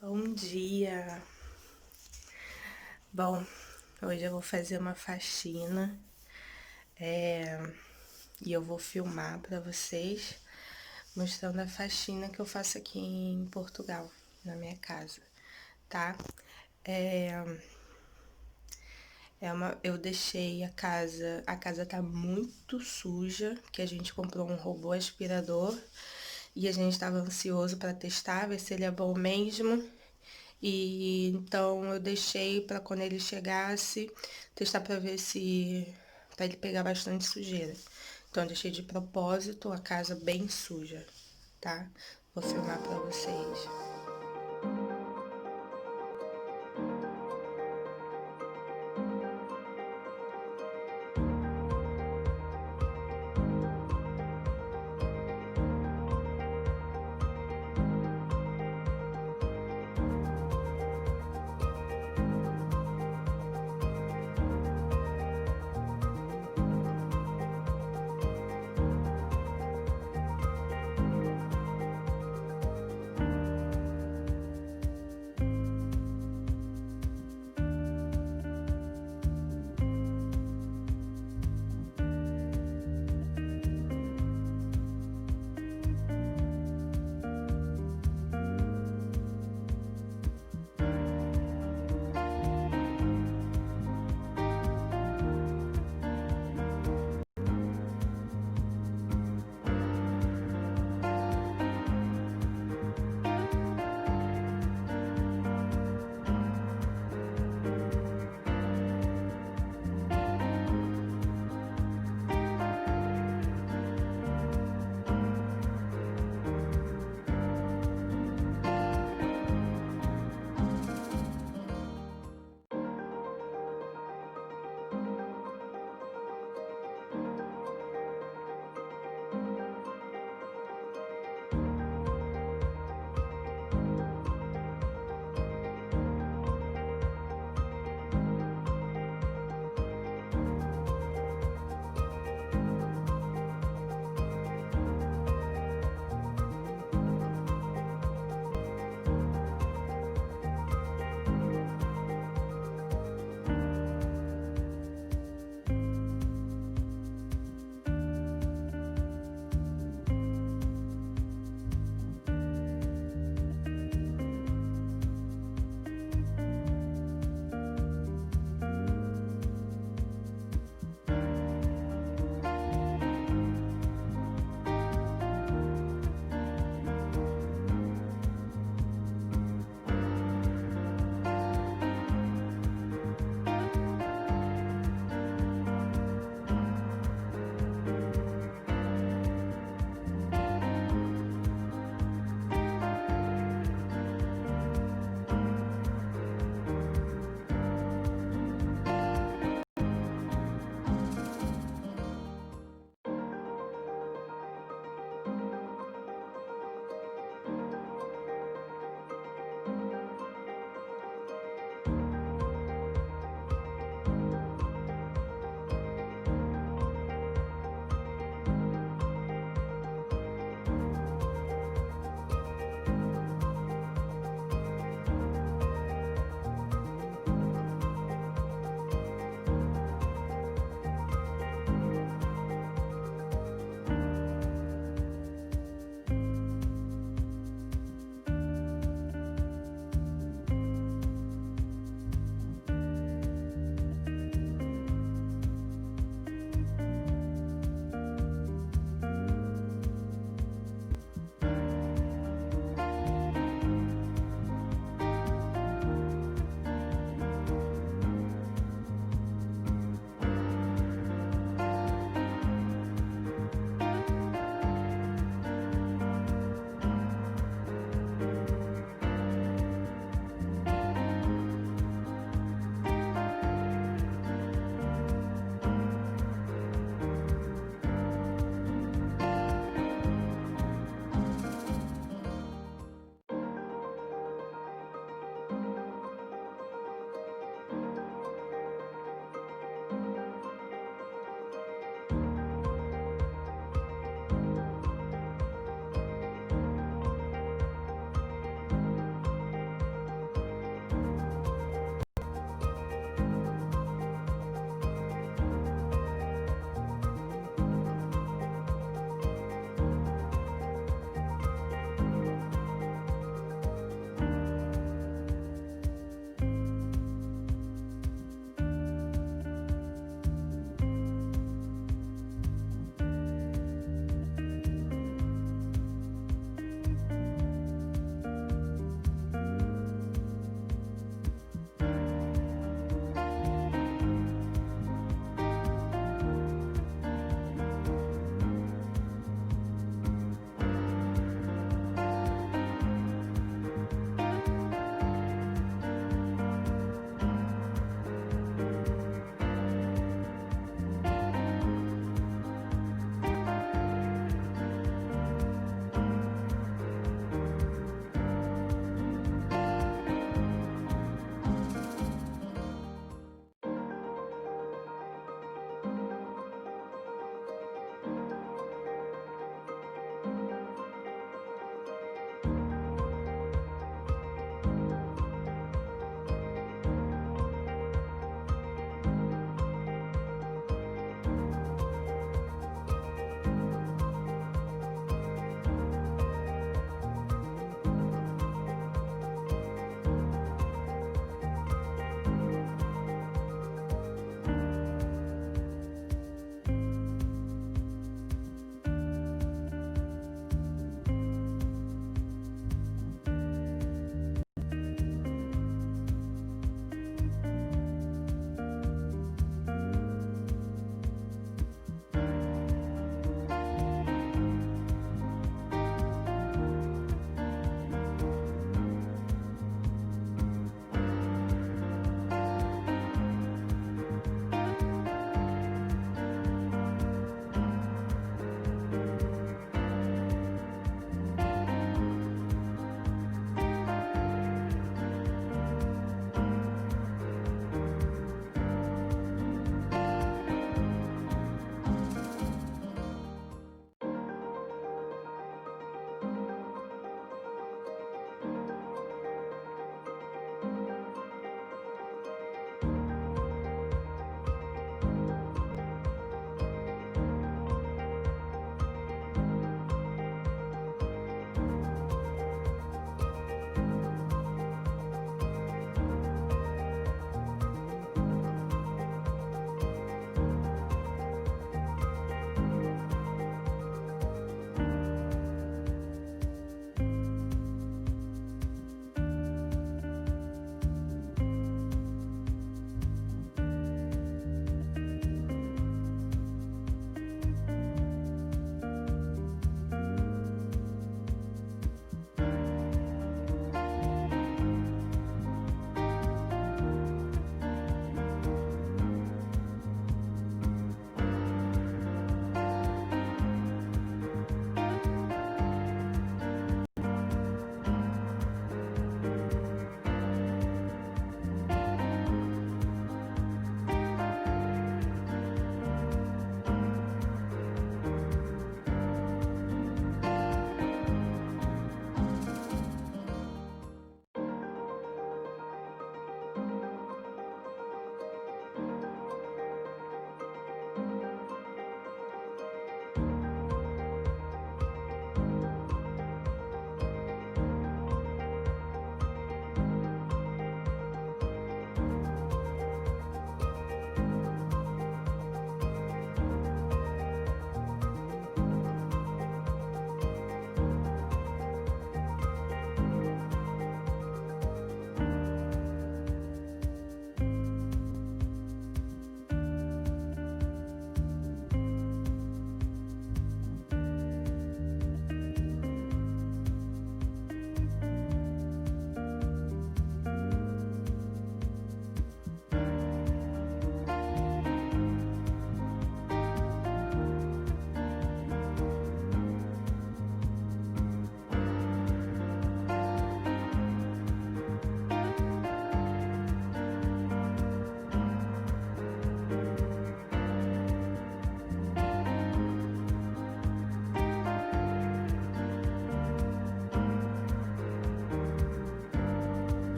Bom dia. Bom, hoje eu vou fazer uma faxina, e eu vou filmar para vocês, mostrando a faxina que eu faço aqui em Portugal, na minha casa, tá? É, eu deixei a casa tá muito suja, que a gente comprou um robô aspirador e a gente estava ansioso para testar, ver se ele é bom mesmo. E então eu deixei para quando ele chegasse, testar para ver se para ele pegar bastante sujeira. Então eu deixei de propósito a casa bem suja, tá? Vou filmar para vocês.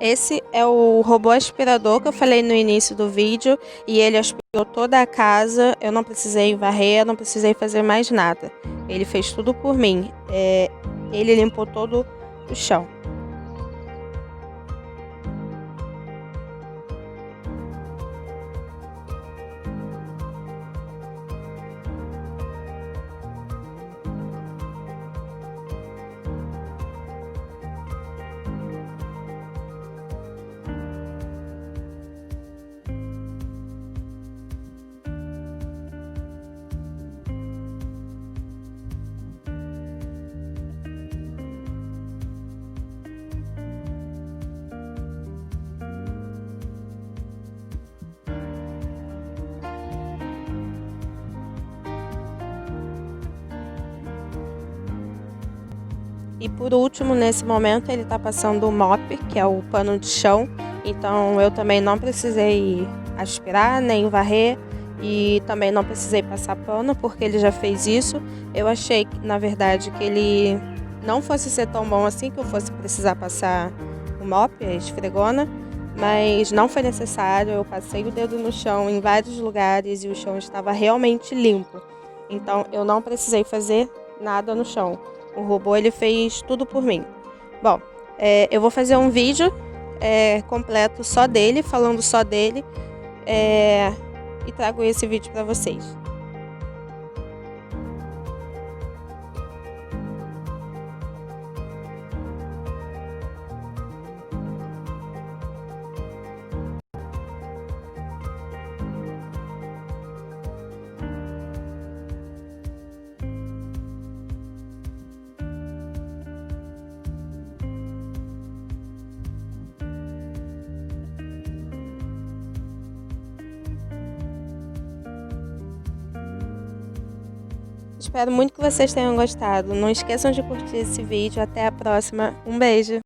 Esse é o robô aspirador que eu falei no início do vídeo e ele aspirou toda a casa. Eu não precisei varrer, não precisei fazer mais nada. Ele fez tudo por mim. Ele limpou todo o chão. E por último, nesse momento, ele está passando o mop, que é o pano de chão. Então eu também não precisei aspirar nem varrer e também não precisei passar pano porque ele já fez isso. Eu achei, na verdade, que ele não fosse ser tão bom assim, que eu fosse precisar passar o mop, a esfregona, mas não foi necessário. Eu passei o dedo no chão em vários lugares e o chão estava realmente limpo. Então eu não precisei fazer nada no chão. O robô ele fez tudo por mim. Bom, eu vou fazer um vídeo completo só dele, falando só dele, e trago esse vídeo para vocês. Espero muito que vocês tenham gostado. Não esqueçam de curtir esse vídeo. Até a próxima. Um beijo!